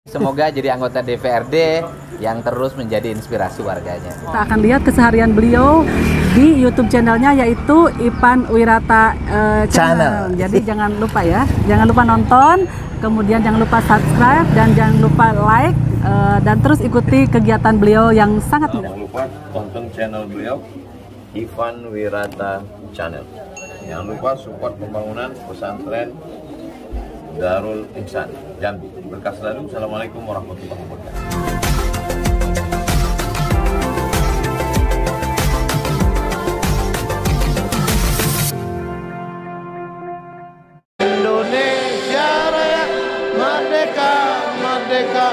Semoga jadi anggota DPRD yang terus menjadi inspirasi warganya. Kita akan lihat keseharian beliau di YouTube channelnya, yaitu Ipan Wirata Channel. Jadi jangan lupa ya, jangan lupa nonton, kemudian jangan lupa subscribe dan jangan lupa like, dan terus ikuti kegiatan beliau yang sangat mudah. Jangan lupa tonton channel beliau, Ipan Wirata Channel. Jangan lupa support pembangunan pesantren Darul Ihsan Jambi. Berkah selalu. Assalamualaikum warahmatullahi wabarakatuh. Indonesia Raya merdeka, merdeka,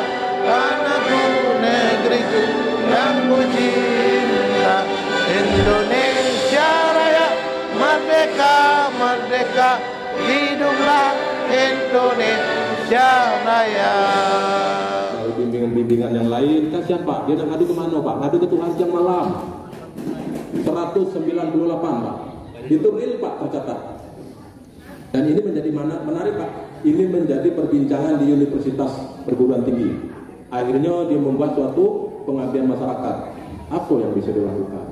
tanahku negeriku yang ku cinta. Indonesia Raya merdeka, merdeka, hiduplah Indonesia Raya. Kalau bimbingan-bimbingan yang lain, kasihan Pak, dia nak ngadu kemana Pak? Ngadu ke Tuhan Siang Malam 198 Pak. Itu real Pak tercatat. Dan ini menjadi menarik Pak. Ini menjadi perbincangan di universitas perguruan tinggi. Akhirnya dia membuat suatu pengabdian masyarakat. Apa yang bisa dilakukan?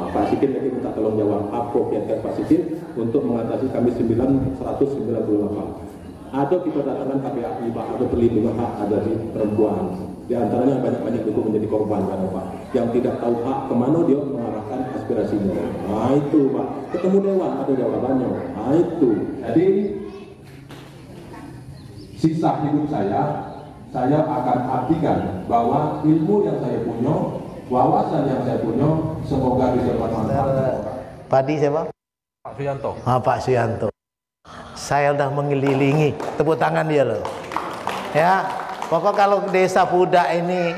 Pak Sikin lagi minta tolong jawab. Apa kiat-kiat Pak Sikin untuk mengatasi kami 198? Atau kita datangkan KPAI Pak, atau perlindungan hak asasi perempuan. Di antaranya banyak-banyak itu menjadi korban kan Pak. Yang tidak tahu hak kemana dia mengarahkan aspirasinya. Nah itu Pak. Ketemu dewan ada jawabannya. Nah itu. Jadi sisa hidup saya akan abdikan bahwa ilmu yang saya punya, wawasan yang saya punya, semoga bisa bermanfaat. Padi siapa? Pak Suyanto. Pak Suyanto. Saya udah mengelilingi, tepuk tangan dia loh. Ya, pokok kalau desa Pudak ini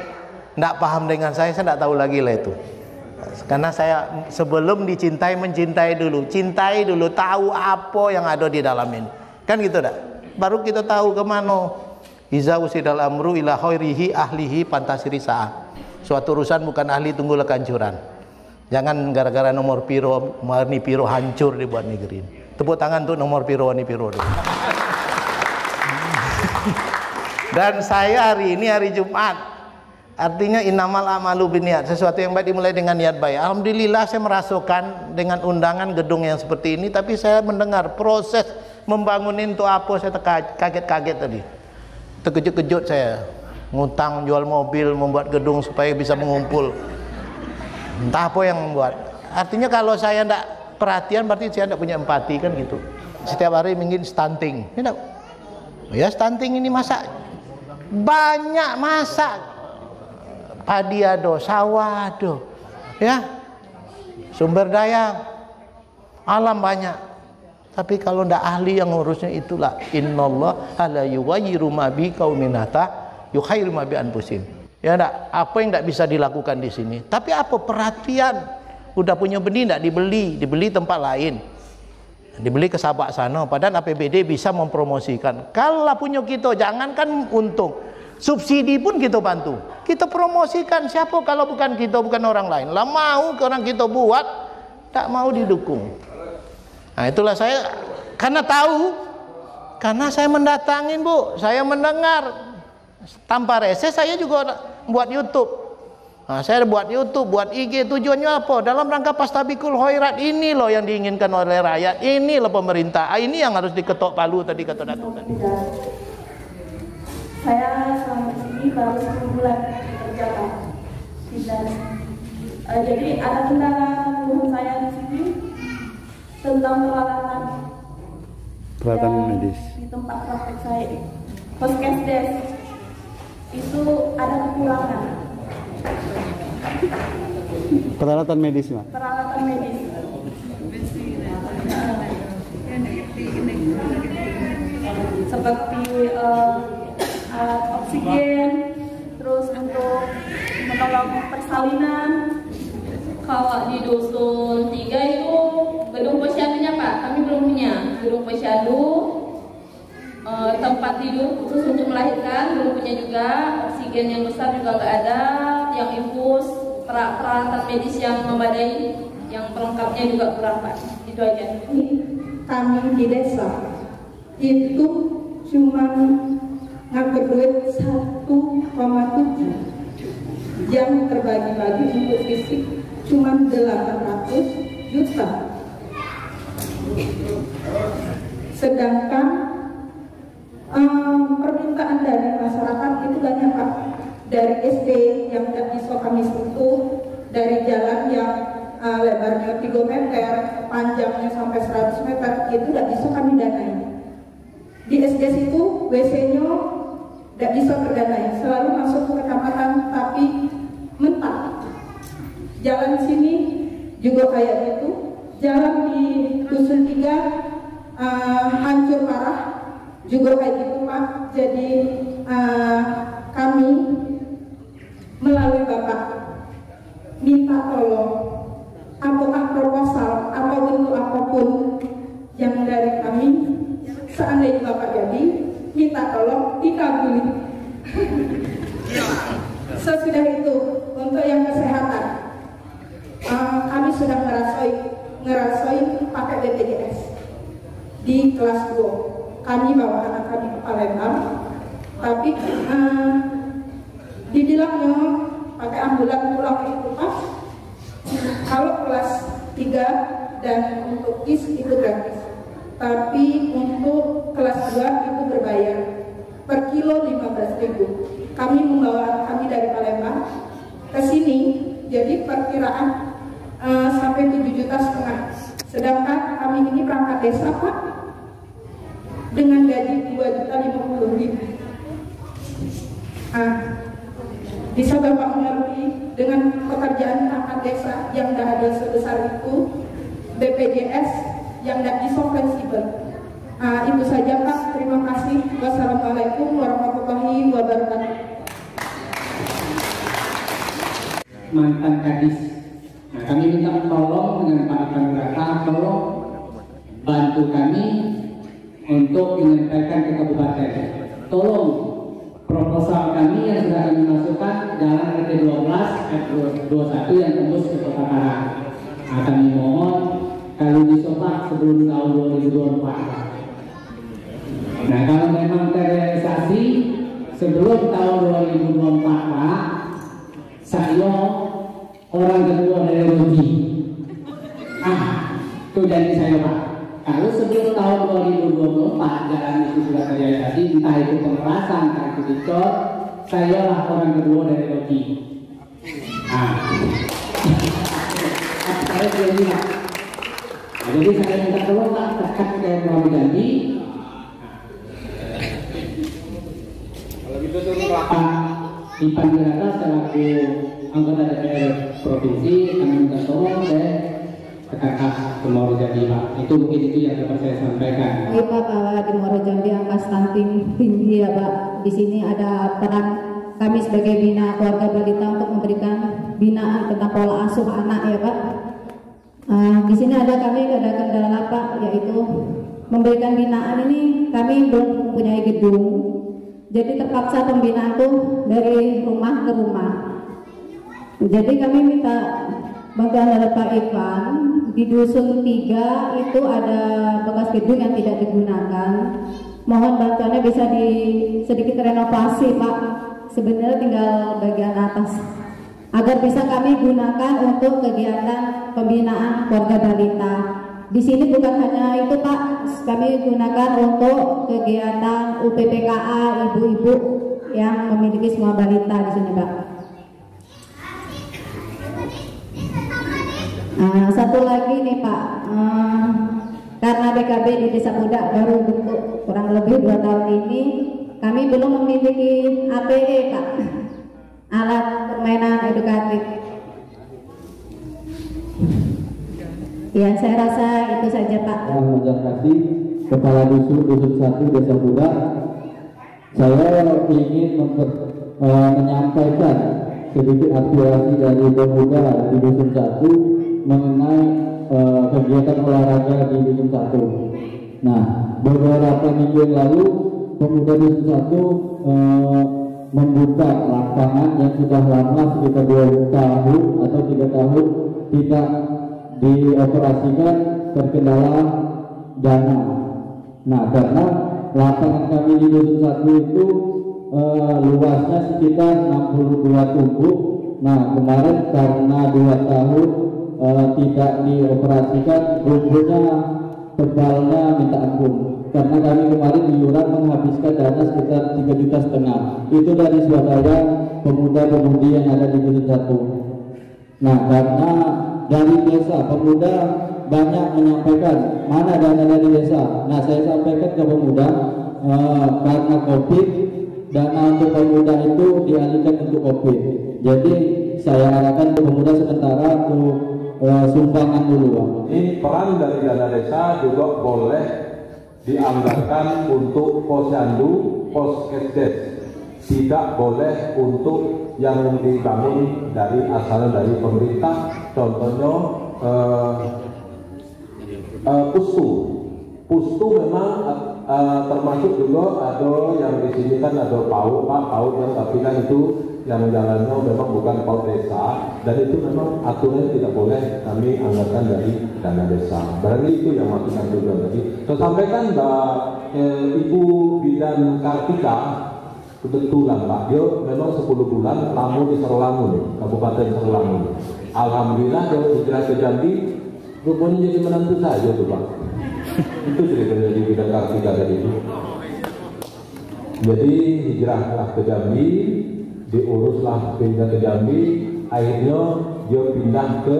nggak paham dengan saya nggak tahu lagi lah itu. Karena saya sebelum dicintai, mencintai dulu, cintai dulu, tahu apa yang ada di dalam ini. Kan gitu dah. Baru kita tahu kemana. Iza usidal amru ila khairihi ahlihi pantasiri sa'ah. Suatu urusan bukan ahli, tunggulah kehancuran. Jangan gara-gara nomor piro, warni piro hancur dibuat negeri ini. Tepuk tangan untuk nomor piro, warni piro. Dan saya hari ini hari Jumat. Artinya innamal amalu binniat, sesuatu yang baik dimulai dengan niat baik. Alhamdulillah saya merasakan dengan undangan gedung yang seperti ini, tapi saya mendengar proses membangunin itu apa, saya kaget-kaget tadi. Terkejut-kejut saya. Ngutang, jual mobil, membuat gedung supaya bisa mengumpul. Entah apa yang membuat. Artinya kalau saya tidak perhatian berarti saya tidak punya empati kan gitu. Setiap hari mungkin stunting. Ya stunting ini masak. Banyak masak. Padi ada, sawah ada. Ya. Sumber daya alam banyak. Tapi kalau tidak ahli yang ngurusnya itulah innallaha la yughayyiru ma biqaumin hatta yughayyiru ma bi anfusihim. Ya enggak, apa yang tidak bisa dilakukan di sini. Tapi apa perhatian? Udah punya benih tidak dibeli tempat lain. Dibeli ke Sabak sana, padahal APBD bisa mempromosikan. Kalau punya kita, jangankan untung. Subsidi pun kita bantu. Kita promosikan, siapa kalau bukan kita, bukan orang lain. Lah mau orang kita buat, tak mau didukung. Nah itulah saya, karena tahu, karena saya mendatangin Bu, saya mendengar. Tanpa reses saya juga buat YouTube. Nah, saya buat YouTube, buat IG, tujuannya apa? Dalam rangka Pastabikul Khairat ini loh yang diinginkan oleh rakyat. Ini loh pemerintah. Ini yang harus diketok palu tadi kata Datuk tadi. Saya selama di sini baru 1 bulan kerja Pak. Jadi ada kendala menurut saya di sini tentang peralatan medis di tempat praktek saya. Poskesdes itu ada kekurangan. peralatan medis Pak. Peralatan medis. Seperti alat oksigen, terus untuk menolong persalinan. Kalau di dusun 3 itu gedung posyandunya Pak, kami belum punya gedung posyandu. Tempat tidur khusus untuk melahirkan belum punya juga, oksigen yang besar juga nggak ada, yang infus, peralatan medis yang memadai, yang pelengkapnya juga kurang Pak. Itu aja. Kami di desa itu cuma ngatur duit 1 jam terbagi-bagi untuk fisik cuma 800 juta. Sedangkan permintaan dari masyarakat itu banyak Pak. Dari SD yang tidak bisa kami sentuh, dari jalan yang lebarnya 3 meter, panjangnya sampai 100 meter, itu tidak bisa kami danai. Di SD situ WC-nya tidak bisa terdanai, selalu masuk ke kecamatan tapi mentah. Jalan sini juga kayak gitu, jalan di Dusun 3 hancur parah juga kayak gitu Pak. Jadi kami melalui Bapak minta tolong, apakah proposal atau bentuk apapun yang dari kami, seandainya Bapak jadi, minta tolong dikabuli. Sesudah itu untuk yang kesehatan, kami sudah ngerasain pakai BPJS di kelas 2. Kami bawa anak kami ke Palembang, tapi dibilangnya pakai ambulan pulang itu Pak. Kalau kelas 3 dan untuk KIS itu gratis, tapi untuk kelas 2 itu berbayar per kilo 15.000. Kami membawa kami dari Palembang ke sini, jadi perkiraan sampai 7,5 juta. Sedangkan kami ini perangkat desa Pak, dengan gaji 2.050.000. Bisa Bapak mengerti dengan pekerjaan perangkat desa yang tidak ada sebesar itu, BPJS yang tidak bisa fleksibel. Itu saja Pak, terima kasih. Wassalamualaikum warahmatullahi wabarakatuh. Mantan Kadis. Nah, kami minta tolong dengan Pak Panurata, tolong bantu kami untuk menyampaikan ke kabupaten. Tolong proposal kami yang sudah kami masukkan jalan RT 12 F21 yang tembus ke Kota Karang. Nah, kami mohon kalau disopak sebelum tahun 2024. Nah, kalau memang terrealisasi sebelum tahun 2024 Pak, saya orang kedua dari Roji. Itu janji saya Pak. Kalau sebelum tahun 2024 jalan itu sudah terrealisasi, entah itu pemerasan, entah itu dicor, saya lah orang kedua dari Roji. Saya janji Pak. Jadi saya minta tolong Pak, tekan ke Prabu janji. Kalau gitu tuh Pak Ipan Wirata selaku anggota DPR Provinsi, kami minta tolong deh Kakak ke Muaro Jambi Pak. Itu mungkin itu yang dapat saya sampaikan. Baik Pak, kalau di Muaro Jambi angka stunting tinggi ya Pak. Di sini ada peran kami sebagai bina keluarga balita untuk memberikan binaan tentang pola asuh anak ya Pak. Di sini ada kendala Pak, yaitu memberikan binaan ini kami belum mempunyai gedung, jadi terpaksa pembinaan tuh dari rumah ke rumah. Jadi kami minta bantuan dari Pak Ivan. Di Dusun 3 itu ada bekas gedung yang tidak digunakan. Mohon bantuannya bisa sedikit renovasi Pak. Sebenarnya tinggal bagian atas, agar bisa kami gunakan untuk kegiatan pembinaan keluarga balita. Di sini bukan hanya itu Pak, kami gunakan untuk kegiatan UPPKA ibu-ibu yang memiliki semua balita di sini Pak. Satu lagi nih Pak, karena BKB di Desa Muda baru bentuk kurang lebih 2 tahun ini, kami belum memiliki APE Pak, alat permainan edukatif. Ya, saya rasa itu saja Pak. Terima kasih Kepala Dusun 1 Desa Muda. Saya ingin menyampaikan sedikit aspirasi dari pemuda di Dusun 1 mengenai kegiatan olahraga di Dusun 1. Nah, beberapa minggu yang lalu pemuda Dusun 1 membuka lapangan yang sudah lama sekitar 2 tahun atau 3 tahun tidak dioperasikan terkendala dana. Nah, karena lapangan kami di Dusun 1 itu luasnya sekitar 62 tumpuk. Nah, kemarin karena 2 tahun tidak dioperasikan, rumputnya tebalnya minta ampun. Karena kami kemarin iuran menghabiskan dana sekitar 3,5 juta. Itu dari swadaya pemuda-pemudi yang ada di Dusun 1. Nah, karena dari desa pemuda banyak menyampaikan mana dana dari desa. Nah, saya sampaikan ke pemuda karena COVID, dana untuk pemuda itu dialihkan untuk COVID. Jadi saya arahkan ke pemuda sementara untuk sumbangan dulu, Pak. Ini peran dari dana desa juga boleh dianggarkan untuk posyandu, poskesdes. Tidak boleh untuk yang dibangun dari asalnya dari pemerintah. Contohnya pustu memang termasuk juga ada yang di sini kan ada PAUD, Pak, PAUD yang tapi kan itu yang jalannya memang bukan PAUD desa, dan itu memang aturannya tidak boleh kami anggarkan dari dana desa. Barangkali itu yang maksudnya juga tadi. Saya sampaikan Mbak Ibu Bidan Kartika, kebetulan Pak, dia memang 10 bulan lamu di Serolangun, Kabupaten Serolangun. Alhamdulillah dia hijrah ke Jambi, rupanya jadi menantu saja tuh Pak. Itu ceritanya di Bidan Kartika tadi itu. Jadi hijrah ke Jambi, diuruslah pindah ke Jambi, akhirnya dia pindah ke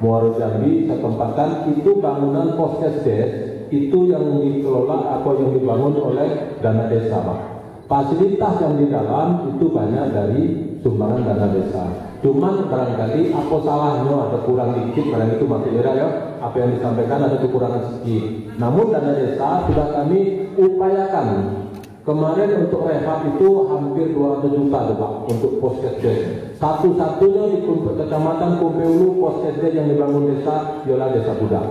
Muaro Jambi. Saya tempatkan itu bangunan poskesdes itu yang dikelola atau yang dibangun oleh dana desa, Pak. Fasilitas yang di dalam itu banyak dari sumbangan dana desa. Cuman barangkali apa salahnya, ada kurang dikit, barang itu maksudnya ya, apa yang disampaikan ada kekurangan sedikit. Namun dana desa sudah kami upayakan. Kemarin untuk rehab itu hampir 200 juta Pak untuk poskesdes. Satu-satunya di Kecamatan Kumpeulu poskesdes yang dibangun desa ialah Desa Budak.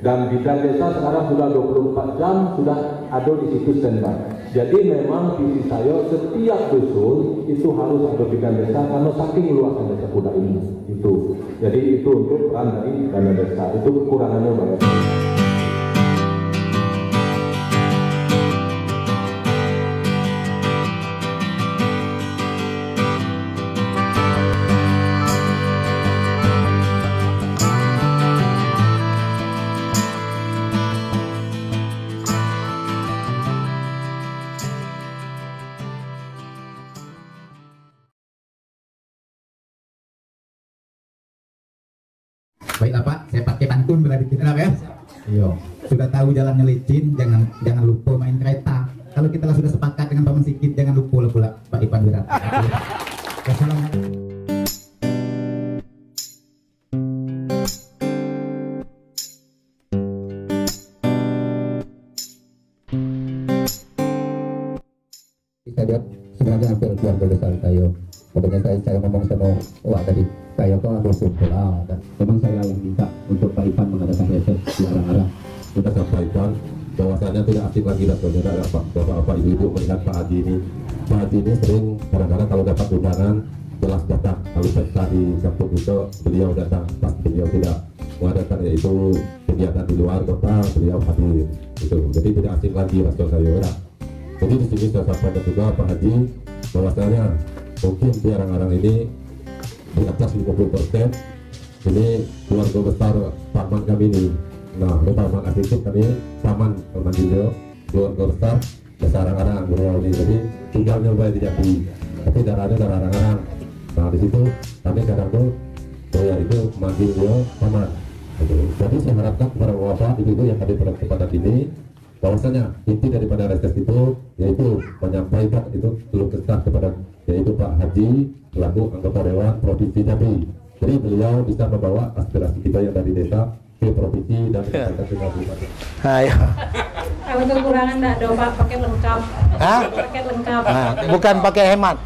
Dan bidan desa sekarang sudah 24 jam sudah ada di situ standby. Jadi memang visi saya setiap dusun itu harus ada bidan desa karena saking luasnya Desa Budak ini. Itu. Jadi itu untuk peran dari dana desa. Itu kekurangannya banyak. Baiklah Pak, saya pakai pantun berarti kita ya. Iya, sudah tahu jalannya licin, jangan lupa main kereta. Kalau kita sudah sepakat dengan Paman Sikit, jangan lupa pula Pak Ipan Wirata. Wassalamualaikum. Kita lihat sebenarnya hampir keluarga besar saya. Makanya saya ngomong sama Wak tadi, saya kok ambil sumpul dan memang saya yang minta untuk Pak Ipan mengadakan reses di arah-arah. Kita sampaikan bahwasanya tidak asik lagi dan saudara bapak ibu-ibu melihat Pak Haji ini. Pak Haji ini sering kadang-kadang kalau dapat undangan jelas datang. Kalau pesta di kampung itu beliau datang, pas beliau tidak mengadakan yaitu kegiatan di luar kota beliau hadir. Itu jadi tidak asik lagi respon saya. Jadi di sini saya sampaikan juga Pak Haji bahwasanya mungkin di arang-arang ini di atas 50% ini keluarga besar paman kami ini. Nah, paman aktif kami paman beliau keluarga besar besar arang-arang beliau ini. Jadi tinggal nyoba di Jambi, tapi darahnya darah arang-arang. Nah di situ kami kadang tuh saya itu manggil beliau paman. Jadi saya harapkan kepada bapak ibu yang hadir pada kesempatan ini bahwasanya inti daripada reses itu yaitu menyampaikan itu keluh kesah kepada yaitu Pak Haji selaku anggota Dewan Provinsi Jambi. Jadi beliau bisa membawa aspirasi kita yang dari desa ke provinsi dan ke kabupaten. Ayo. Kalau kekurangan enggak ada Pak, pakai lengkap. Hah? Pakai lengkap. Nah, bukan pakai hemat.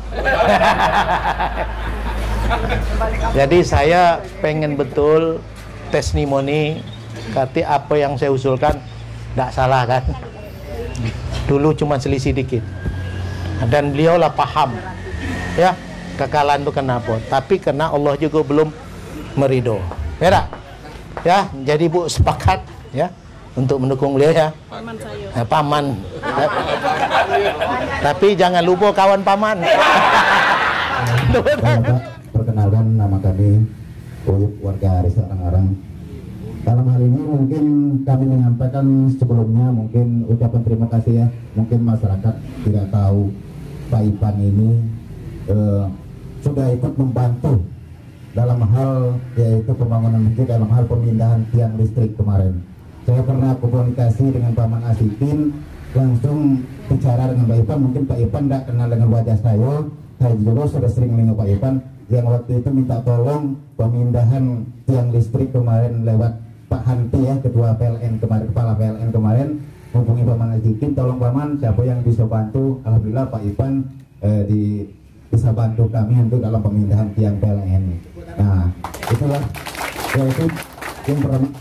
Jadi saya pengen betul testimoni kata apa yang saya usulkan tidak salah kan. Dulu cuma selisih dikit. Dan beliaulah paham ya kekalahan itu kenapa, tapi karena Allah juga belum merido ya tak? Ya jadi Bu sepakat ya untuk mendukung beliau ya. Paman saya. Paman. Tapi jangan lupa kawan paman. Perkenalkan, nama kami Uyup, warga Desa Arangarang. Dalam hal ini mungkin kami menyampaikan sebelumnya mungkin ucapan terima kasih ya. Mungkin masyarakat tidak tahu Pak Ipan ini sudah ikut membantu dalam hal yaitu pembangunan masjid, dalam hal pemindahan tiang listrik kemarin. Saya pernah komunikasi dengan Paman Asikin, langsung bicara dengan Pak Ipan. Mungkin Pak Ipan tidak kenal dengan wajah saya juga sudah sering menengok Pak Ipan yang waktu itu minta tolong pemindahan tiang listrik kemarin lewat Pak Hanti ya, ketua PLN kemarin, kepala PLN kemarin, hubungi Paman Asikin, tolong Paman siapa yang bisa bantu. Alhamdulillah Pak Ipan bisa bantu kami untuk dalam pemindahan tiang PLN. Nah itulah yaitu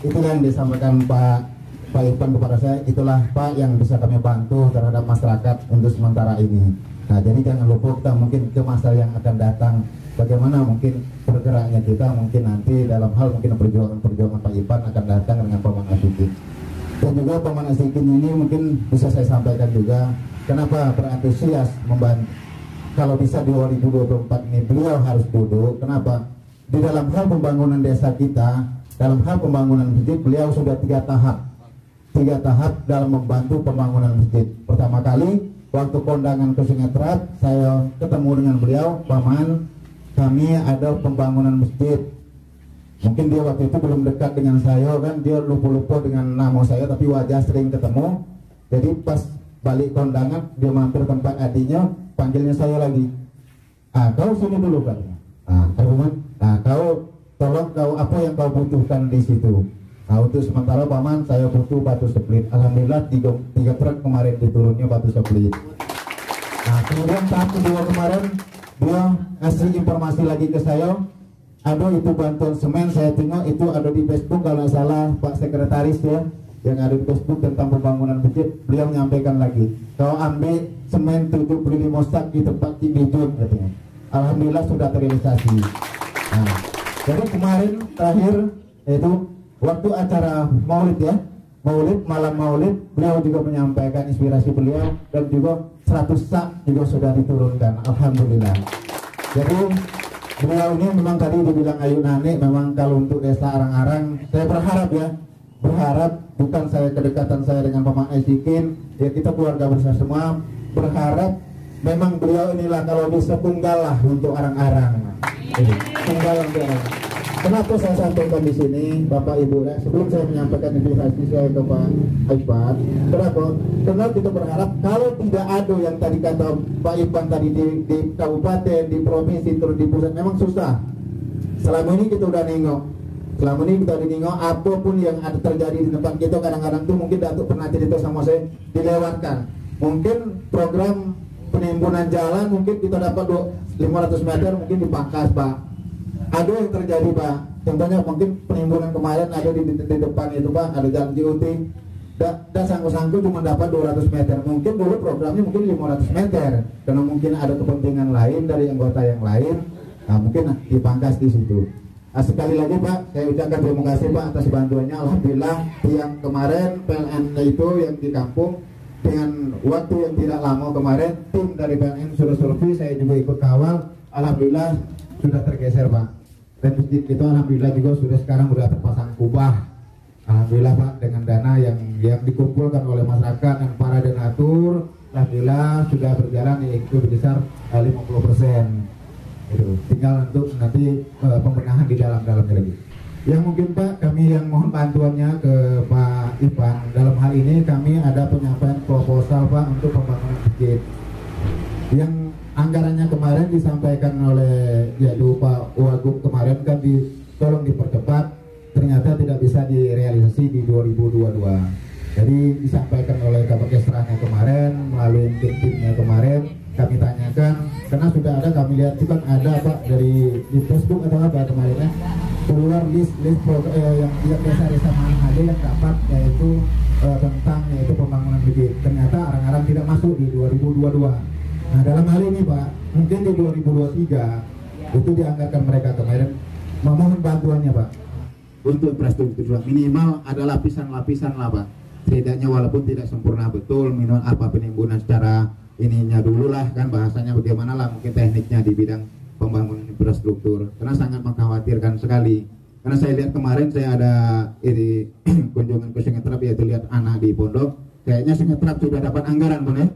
itulah yang disampaikan Pak Ipan kepada saya. Itulah Pak yang bisa kami bantu terhadap masyarakat untuk sementara ini. Nah jadi jangan lupa kita mungkin ke masa yang akan datang bagaimana mungkin bergeraknya kita mungkin nanti dalam hal mungkin perjuangan Pak Ipan akan datang dengan Paman Asikin. Dan juga Paman Asikin ini mungkin bisa saya sampaikan juga kenapa berantusias membantu. Kalau bisa di 2024 ini beliau harus duduk. Kenapa? Di dalam hal pembangunan desa kita, dalam hal pembangunan masjid, beliau sudah 3 tahap dalam membantu pembangunan masjid. Pertama kali waktu kondangan ke Sungai Terap, saya ketemu dengan beliau, Paman, kami ada pembangunan masjid. Mungkin dia waktu itu belum dekat dengan saya kan, dia lupa-lupa dengan nama saya, tapi wajah sering ketemu. Jadi pas balik kondangan, dia mampir tempat adiknya, panggilnya saya lagi. Kau sini dulu katanya. Kau tolong kau apa yang kau butuhkan di situ. Nah untuk sementara Paman saya butuh batu split. Alhamdulillah 3 truk kemarin diturunnya batu split. Nah kemudian tahap kedua kemarin dia ngasih informasi lagi ke saya. Ada itu bantuan semen, saya tengok itu ada di Facebook kalau salah Pak Sekretaris ya, yang ada di Facebook tentang pembangunan masjid. Beliau menyampaikan lagi, kau ambil semen 75 sak di tempat Cibijun katanya. Alhamdulillah sudah terrealisasi. Nah, jadi kemarin terakhir itu waktu acara maulid ya, malam maulid, beliau juga menyampaikan inspirasi beliau dan juga 100 sak juga sudah diturunkan. Alhamdulillah. Jadi beliau ini memang tadi dibilang Ayu Nani, memang kalau untuk desa Arang-Arang, saya berharap bukan saya kedekatan saya dengan Paman Asikin, ya kita keluarga besar semua berharap memang beliau inilah kalau bisa tunggal lah untuk Arang-Arang. Tunggal untuk Arang. Kenapa saya sampaikan di sini, Bapak Ibu, sebelum saya menyampaikan invitasi saya ke Pak Ipan, kenapa? Karena kita berharap kalau tidak ada yang tadi kata Pak Ipan tadi di kabupaten, di provinsi, terus di pusat, memang susah. Selama ini kita udah nengok, apapun yang ada terjadi di tempat kita kadang-kadang tuh mungkin Datuk pernah cerita sama saya, dilewatkan. Mungkin program penimbunan jalan mungkin kita dapat 500 meter mungkin dipangkas Pak. Ada yang terjadi Pak, contohnya mungkin penimbunan kemarin ada di depan itu Pak, ada jalan JOT dan sangku-sangku cuma dapat 200 meter. Mungkin dulu programnya mungkin 500 meter karena mungkin ada kepentingan lain dari anggota yang lain. Nah mungkin dipangkas di situ. Nah, sekali lagi Pak, saya ucapkan terima kasih Pak atas bantuannya. Alhamdulillah yang kemarin PLN itu yang di kampung dengan waktu yang tidak lama kemarin tim dari PLN sudah survei, saya juga ikut kawal. Alhamdulillah sudah tergeser Pak. Dan masjid itu alhamdulillah juga sekarang sudah terpasang kubah. Alhamdulillah Pak, dengan dana yang dikumpulkan oleh masyarakat dan para donatur, alhamdulillah sudah berjalan itu sebesar 50%. Itu tinggal untuk nanti pembenahan di dalamnya lagi. Yang mungkin Pak, kami yang mohon bantuannya ke Pak Ipan. Dalam hal ini kami ada penyampaian proposal Pak untuk pembangunan masjid. Yang anggarannya kemarin disampaikan oleh Pak Wagub kemarin kan tolong dipercepat, ternyata tidak bisa direalisasi di 2022. Jadi disampaikan oleh Kapolresnya kemarin melalui timnya kemarin, kami tanyakan karena sudah ada, kami lihat itu kan ada Pak dari di Facebook atau apa kemarinnya keluar list yang desa-desa mana aja yang dapat yaitu tentang yaitu pembangunan masjid. Ternyata Arang-Arang tidak masuk di 2022. Nah dalam hal ini Pak, mungkin di 2023 itu dianggarkan mereka kemarin memohon bantuannya Pak untuk infrastruktur minimal ada lapisan-lapisan lah Pak. setidaknya walaupun tidak sempurna betul minimal apa penimbunan secara ininya dulu lah kan, bahasanya bagaimana lah mungkin tekniknya di bidang pembangunan infrastruktur, karena sangat mengkhawatirkan sekali. Karena saya lihat kemarin saya ada ini kunjungan ke Sungai Terap, yaitu lihat anak di pondok, kayaknya Sungai Terap sudah dapat anggaran Bun ya.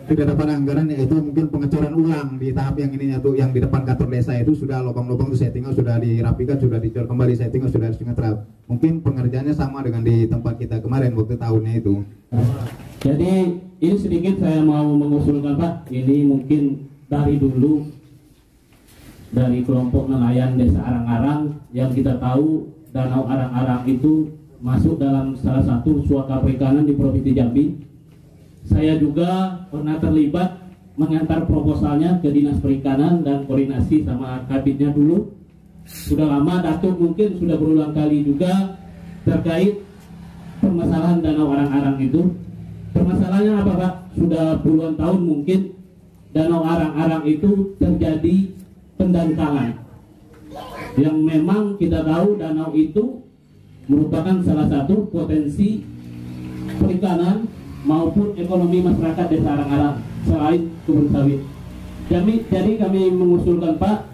Sudah dapat anggaran, yaitu mungkin pengecoran ulang di tahap yang ininya tuh, yang di depan kantor desa itu sudah lubang-lubang tuh saya tinggal sudah dirapikan, sudah dicor kembali, saya tinggal sudah di Sungai Terap. Mungkin pengerjaannya sama dengan di tempat kita kemarin waktu tahunnya itu. Jadi ini sedikit saya mau mengusulkan Pak, ini mungkin dari dulu dari kelompok nelayan Desa Arang-Arang yang kita tahu Danau Arang-Arang itu masuk dalam salah satu suaka perikanan di Provinsi Jambi. Saya juga pernah terlibat mengantar proposalnya ke Dinas Perikanan dan koordinasi sama kabitnya dulu. Sudah lama, Datuk mungkin sudah berulang kali juga terkait permasalahan Danau Arang-Arang itu. Permasalahannya apa Pak? Sudah puluhan tahun mungkin Danau Arang-Arang itu terjadi pendangkalan. Yang memang kita tahu danau itu merupakan salah satu potensi perikanan maupun ekonomi masyarakat Desa Arang-Arang selain kebun sawit. Jadi kami mengusulkan Pak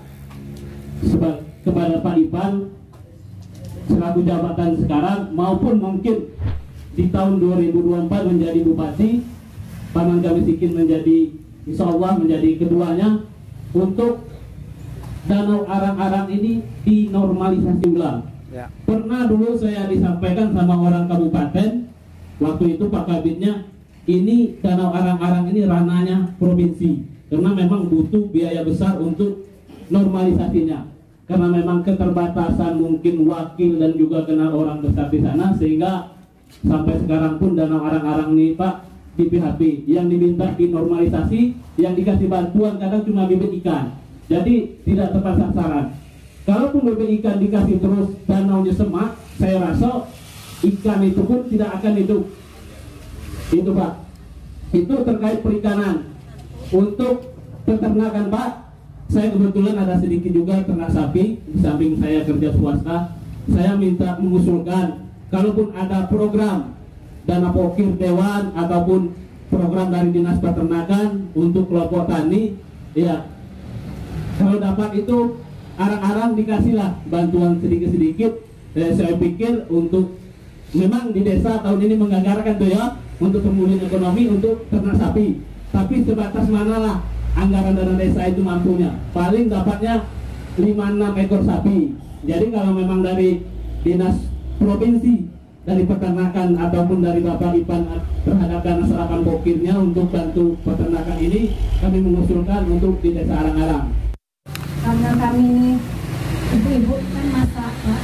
kepada Pak Ipan selaku jabatan sekarang maupun mungkin di tahun 2024 menjadi bupati, Paman Kamisikin menjadi insya Allah menjadi keduanya, untuk Danau Arang-Arang ini dinormalisasi ulang. Ya. Pernah dulu saya disampaikan sama orang kabupaten, waktu itu Pak Kabitnya, ini Danau Arang-Arang ini ranahnya provinsi, karena memang butuh biaya besar untuk normalisasinya, karena memang keterbatasan mungkin wakil dan juga kenal orang besar di sana, sehingga sampai sekarang pun Danau Arang-Arang ini Pak di PHP, yang diminta dinormalisasi, yang dikasih bantuan kadang cuma bibit ikan, jadi tidak tepat sasaran. Kalaupun bibit ikan dikasih terus danaunya semak, saya rasa ikan itu pun tidak akan hidup. Itu Pak. Itu terkait perikanan. Untuk peternakan Pak, saya kebetulan ada sedikit juga ternak sapi, di samping saya kerja swasta. Saya minta mengusulkan, kalaupun ada program dana pokir dewan ataupun program dari dinas peternakan untuk kelompok tani, ya kalau dapat itu Arang-Arang dikasihlah bantuan sedikit-sedikit. Saya pikir untuk memang di desa tahun ini menganggarkan tuh ya untuk pemulihan ekonomi untuk ternak sapi, tapi sebatas mana lah anggaran dana desa itu mampunya, paling dapatnya 5-6 ekor sapi. Jadi kalau memang dari dinas provinsi, dari peternakan ataupun dari Bapak Ipan terhadap dana serapan pokirnya untuk bantu peternakan ini, kami mengusulkan untuk di Desa Arang-Arang. Karena kami ini ibu-ibu kan masak Pak,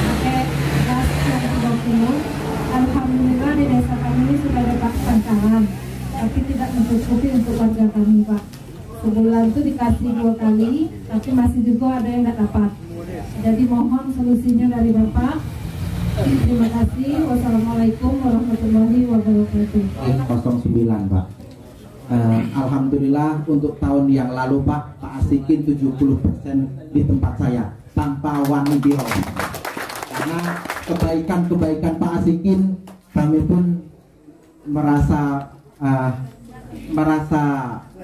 pakai gas yang 20. Alhamdulillah di desa kami ini sudah ada bantalan, tapi tidak mencukupi untuk warga kami Pak. Sebulan itu dikasih 2 kali, tapi masih juga ada yang tidak dapat. Jadi mohon solusinya dari Bapak. Terima kasih. Wassalamualaikum warahmatullahi wabarakatuh. 09 Pak. Alhamdulillah untuk tahun yang lalu Pak Asikin 70% di tempat saya tanpa wani biro. Karena kebaikan-kebaikan Pak Asikin, kami pun merasa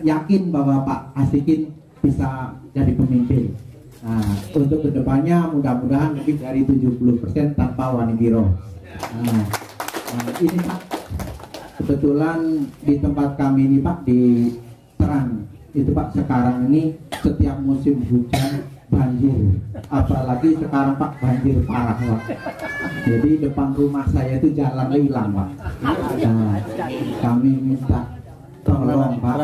yakin bahwa Pak Asikin bisa jadi pemimpin. Nah, untuk kedepannya mudah-mudahan lebih dari 70% tanpa wani biro. Nah, ini Pak, kebetulan di tempat kami ini Pak di Terang itu Pak, sekarang ini setiap musim hujan banjir, apalagi sekarang Pak banjir parah Pak. Jadi depan rumah saya itu jalan hilang Pak. Nah, kami minta tolong Pak,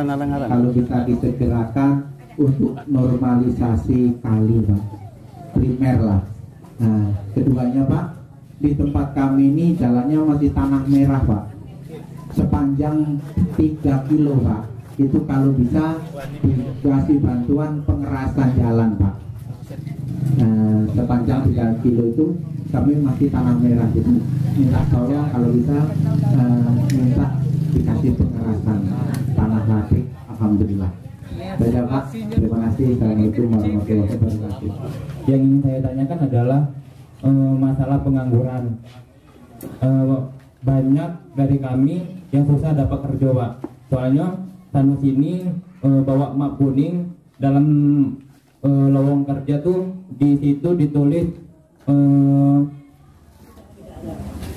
kalau bisa disegerakan untuk normalisasi kali Pak, primer lah. Nah, keduanya Pak, di tempat kami ini jalannya masih tanah merah Pak, sepanjang 3 kilo Pak. Itu kalau bisa dikasih bantuan pengerasan jalan Pak. Nah, sepanjang 3 kilo itu kami masih tanah merah, jadi minta tolong kalau bisa minta dikasih pengerasan tanah latik. Alhamdulillah. Baik Pak, terima kasih. Assalamualaikum warahmatullahi wabarakatuh. Yang ingin saya tanyakan adalah masalah pengangguran. banyak dari kami yang susah dapat kerja Pak. Soalnya sana sini bawa map kuning dalam lowong kerja tuh di situ ditulis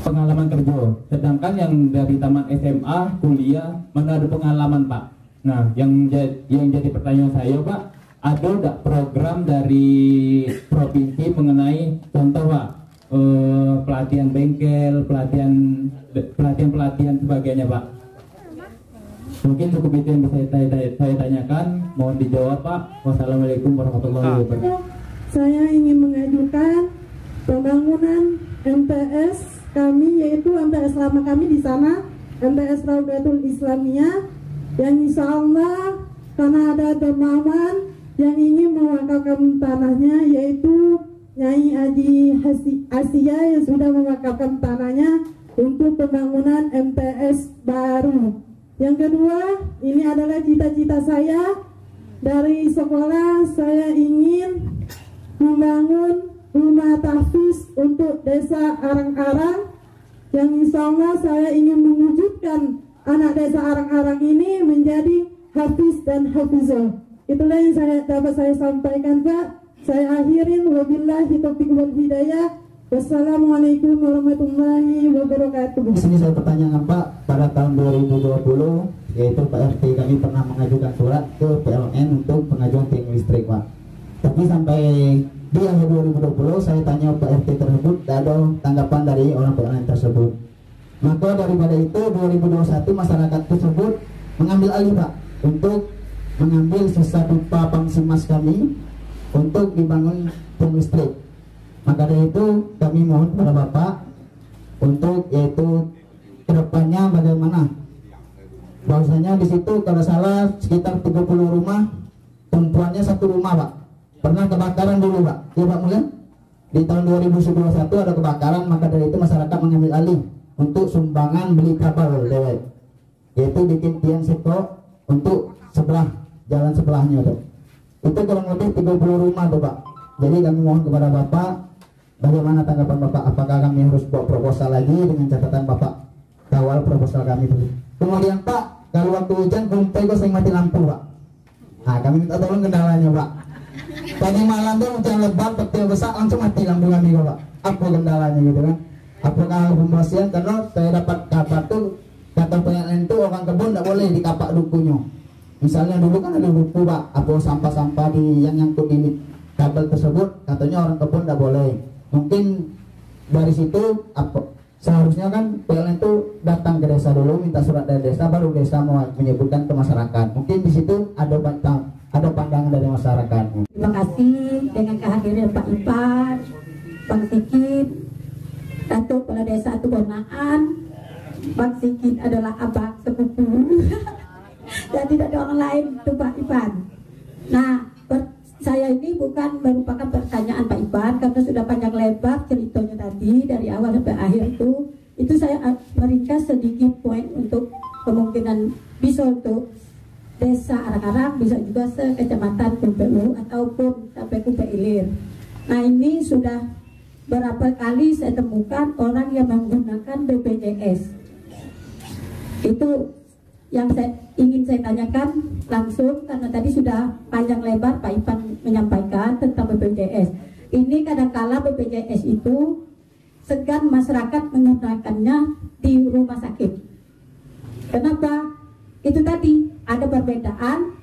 pengalaman kerja. Sedangkan yang dari taman SMA kuliah mana ada pengalaman Pak. Nah yang jadi pertanyaan saya Pak, ada nggak program dari provinsi mengenai contoh Pak pelatihan bengkel, pelatihan sebagainya Pak. Mungkin cukup itu yang bisa saya tanyakan. Mohon dijawab Pak. Wassalamualaikum warahmatullahi wabarakatuh. Saya ingin mengajukan pembangunan MTS kami, yaitu MTS lama kami di sana, MTS Raudatul Islamiyah, yang insya Allah karena ada dermawan yang ingin mewakafkan tanahnya, yaitu Nyai Haji Asia yang sudah mewakafkan tanahnya untuk pembangunan MTS baru. Yang kedua, ini adalah cita-cita saya dari sekolah. Saya ingin membangun rumah tahfiz untuk desa Arang-Arang, yang insya Allah saya ingin mewujudkan anak desa Arang-Arang ini menjadi hafiz dan hafizah. Itulah yang dapat saya sampaikan Pak. Saya akhirin, wabillahi taufiq wal hidayah. Wassalamualaikum warahmatullahi wabarakatuh. Di sini saya pertanyakan Pak, pada tahun 2020 yaitu Pak RT kami pernah mengajukan surat ke PLN untuk pengajuan tiang listrik Pak. Tapi sampai di akhir 2020 saya tanya Pak RT tersebut, tidak ada tanggapan dari orang PLN tersebut. Maka daripada itu 2021 masyarakat tersebut mengambil alih Pak untuk mengambil sisa pipa Pangsimas kami untuk dibangun tiang listrik. Maka dari itu kami mohon kepada Bapak untuk yaitu kedepannya bagaimana. Bahwasanya di situ kalau salah sekitar 30 rumah, tumpuannya satu rumah Pak. Pernah kebakaran dulu Pak, ya Pak Mulya. Di tahun 2021 ada kebakaran, maka dari itu masyarakat mengambil alih untuk sumbangan beli kabel dewek, yaitu bikin tiang seko untuk sebelah jalan sebelahnya tuh. Itu kurang lebih 30 rumah tuh Pak. Jadi kami mohon kepada Bapak, bagaimana tanggapan Bapak? Apakah kami harus buat proposal lagi dengan catatan Bapak kawal proposal kami dulu. Kemudian Pak, kalau waktu hujan kumpai kok sering mati lampu Pak. Nah kami minta tolong kendalanya Pak. Tadi malam tuh hujan lebat, petir besar, langsung mati lampu kami Pak. Apa kendalanya gitu kan? Apakah pembersihan? Karena saya dapat kabar tuh kata PLN itu orang kebun tidak boleh dikapak dukunya. Misalnya dulu kan ada duku Pak, apa sampah-sampah di yang nyangkut di kabel tersebut, katanya orang kebun tidak boleh. Mungkin dari situ apa seharusnya kan PLN itu datang ke desa dulu, minta surat dari desa, baru desa mau menyebutkan ke masyarakat. Mungkin di situ ada pandangan dari masyarakat. Terima kasih dengan kehadiran Pak Ipan, Bang Sikit, Datuk Kepala Desa Tubonaan. Bang Sikit adalah abang sepupu dan tidak ada orang lain itu Pak Ipan. Nah, saya ini bukan merupakan pertanyaan Pak Ipan karena sudah panjang lebar ceritanya tadi dari awal sampai akhir itu saya meringkas sedikit poin untuk kemungkinan bisa untuk desa Arang-Arang, bisa juga sekecamatan PPU ataupun sampai Kupe Ilir. Nah ini sudah berapa kali saya temukan orang yang menggunakan BPJS. Itu yang ingin saya tanyakan langsung karena tadi sudah panjang lebar Pak Ipan menyampaikan tentang BPJS. Ini kadang-kala BPJS itu segan masyarakat menggunakannya di rumah sakit. Kenapa? Itu tadi ada perbedaan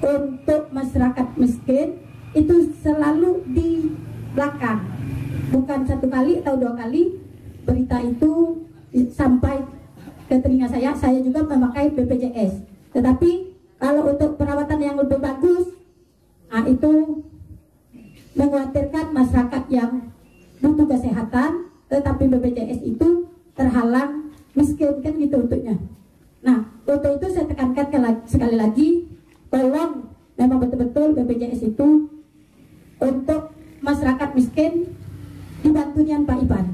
untuk masyarakat miskin itu selalu di belakang, bukan satu kali atau dua kali berita itu sampai ke telinga saya juga memakai BPJS. Tetapi kalau untuk perawatan yang lebih bagus, nah itu mengkhawatirkan masyarakat yang butuh kesehatan, tetapi BPJS itu terhalang miskin kan gitu untuknya. Nah untuk itu saya tekankan sekali lagi, tolong memang betul-betul BPJS itu untuk masyarakat miskin dibantunya Pak Ipan.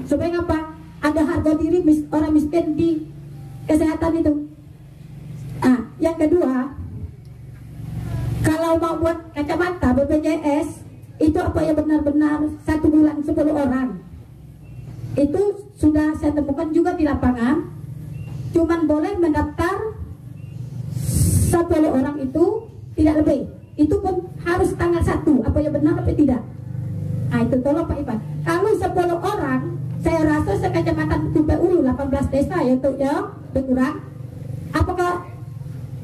Supaya apa? Ada harga diri orang miskin di kesehatan itu. Nah, yang kedua, kalau mau buat kacamata BPJS itu apa ya benar-benar 1 bulan 10 orang. Itu sudah saya temukan juga di lapangan, cuman boleh mendaftar 10 orang itu, tidak lebih. Itu pun harus tanggal 1, apa yang benar apa tidak. Nah itu tolong Pak Ipan. Kalau 10 orang, saya rasa sekecamatan PPU 18 desa ya tuh ya, berkurang. Apakah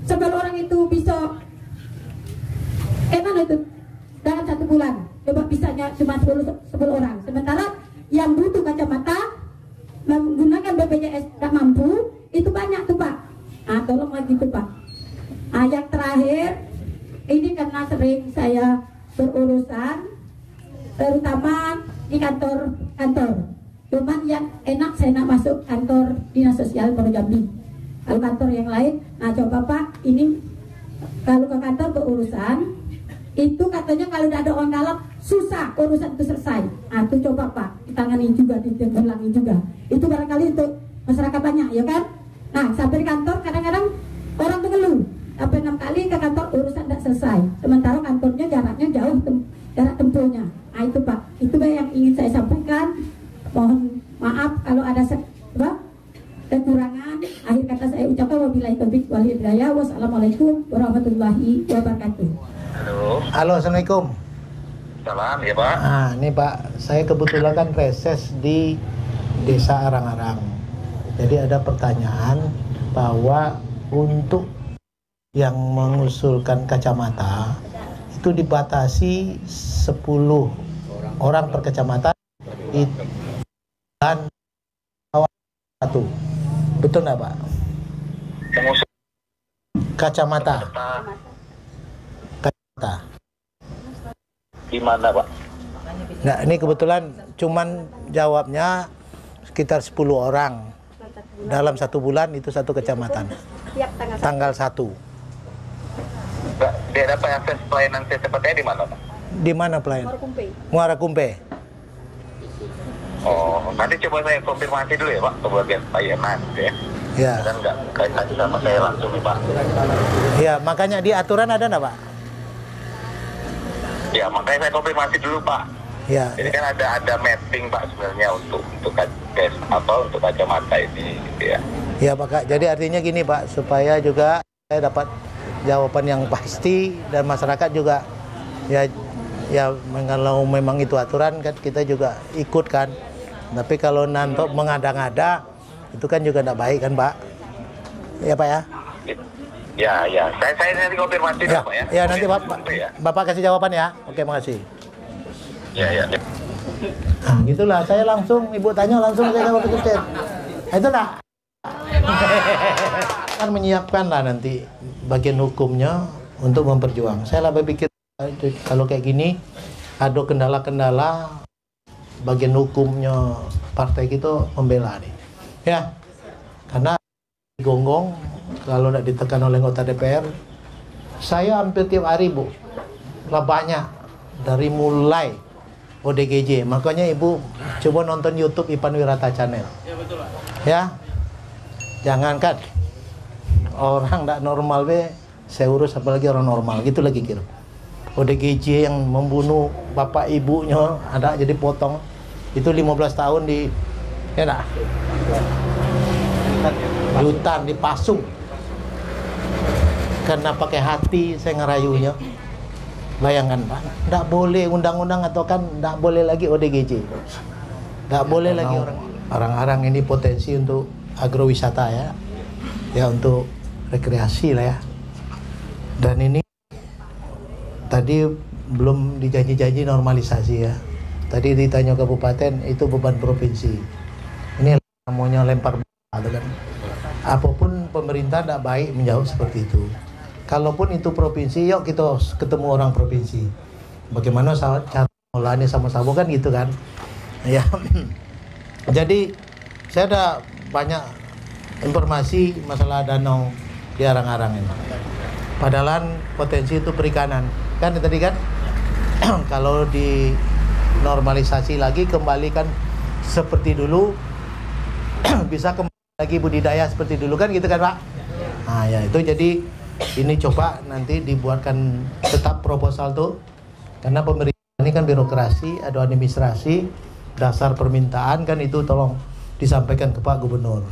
10 orang itu bisa itu dalam 1 bulan? Coba bisanya cuma 10 orang. Sementara yang butuh kacamata menggunakan BPJS tidak mampu, itu banyak tuh Pak. Nah tolong lagi tuh Pak. Nah yang terakhir, ini karena sering saya berurusan, terutama di kantor. Cuman yang enak saya nak masuk kantor Dinas Sosial Puro Jambi. Kalau kantor yang lain, nah coba Pak, ini kalau ke kantor berurusan, itu katanya kalau tidak ada orang dalam, susah urusan itu selesai. Nah itu coba Pak, ditangani juga, ditangani juga. Itu barangkali untuk masyarakat banyak, ya kan? Nah sampai di kantor kadang-kadang orang mengeluh. Sampai 6 kali ke kantor urusan tidak selesai. Sementara kantornya jaraknya jauh, jarak tempuhnya. Nah itu Pak, itu yang ingin saya sampaikan. Mohon maaf kalau ada kekurangan. Akhir kata saya ucapkan wabillahi taufiq wal hidayah. Wassalamualaikum warahmatullahi wabarakatuh. Halo, assalamualaikum. Salam ya Pak. Nah, ini Pak, saya kebetulan kan reses di Desa Arang-Arang. Jadi ada pertanyaan bahwa untuk yang mengusulkan kacamata itu dibatasi 10 orang per kacamata dan satu. Betul nggak Pak? Kacamata. Gimana Pak? Nah ini kebetulan cuman jawabnya sekitar 10 orang dalam 1 bulan, itu 1 kecamatan. Tanggal 1. Dia dapat akses pelayanan secepatnya di mana Pak? Di mana pelayanan? Muara Kumpe. Oh, nanti coba saya konfirmasi dulu ya Pak ke bagian pelayanan gitu ya. Ya. Dan nggak kaitan sama saya langsung nih Pak. Ya, makanya di aturan ada nggak Pak? Ya, makanya saya konfirmasi dulu Pak. Ya. Jadi kan ada mapping Pak sebenarnya untuk untuk kacamata ini gitu ya. Ya Pak, jadi artinya gini Pak, supaya juga saya dapat jawaban yang pasti dan masyarakat juga ya kalau memang itu aturan kan kita juga ikut kan. Tapi kalau nanti mengada-ngada itu kan juga tidak baik kan Pak. Ya Pak ya. Ya. Saya nanti konfirmasi ya, Pak ya. Ya nanti Bapak kasih jawaban ya. Oke, makasih. Ya. Nah, gitulah, saya langsung Ibu tanya langsung saya jawab itu chat. Itulah. Kan menyiapkan lah nanti bagian hukumnya untuk memperjuang. Saya lah berpikir kalau kayak gini ada kendala-kendala bagian hukumnya partai kita membela nih. Ya. Karena gonggong kalau tidak ditekan oleh anggota DPR, saya hampir tiap hari Bu, lah banyak dari mulai ODGJ. Makanya Ibu coba nonton YouTube Ipan Wirata Channel. Ya betul Pak. Ya, jangankan orang tidak normal saya urus, apalagi orang normal gitu lagi kira. ODGJ yang membunuh bapak ibunya ada jadi potong itu 15 tahun di ya enggak? Di hutan, di Pasung. Karena pakai hati saya ngerayunya. Bayangkan Pak, tidak boleh undang-undang atau kan tidak boleh lagi ODGJ. Tidak boleh lagi orang-orang ini potensi untuk agrowisata ya. Ya untuk rekreasi lah ya. Dan ini tadi belum dijanji-janji normalisasi ya. Tadi ditanya kabupaten itu beban provinsi. Ini namanya lempar bola kan. Apapun pemerintah tidak baik menjawab seperti itu. Kalaupun itu provinsi, yuk kita ketemu orang provinsi. Bagaimana cara mengelolanya sama-sama kan gitu kan. Ya. Jadi saya ada banyak informasi masalah danau di Arang-Arang ini. Padahal potensi itu perikanan. Kan tadi kan kalau di normalisasi lagi kembalikan seperti dulu bisa kembali lagi budidaya seperti dulu kan gitu kan Pak. Nah ya itu jadi ini coba nanti dibuatkan tetap proposal tuh karena pemerintah ini kan birokrasi, ada administrasi, dasar permintaan kan itu tolong disampaikan ke Pak Gubernur.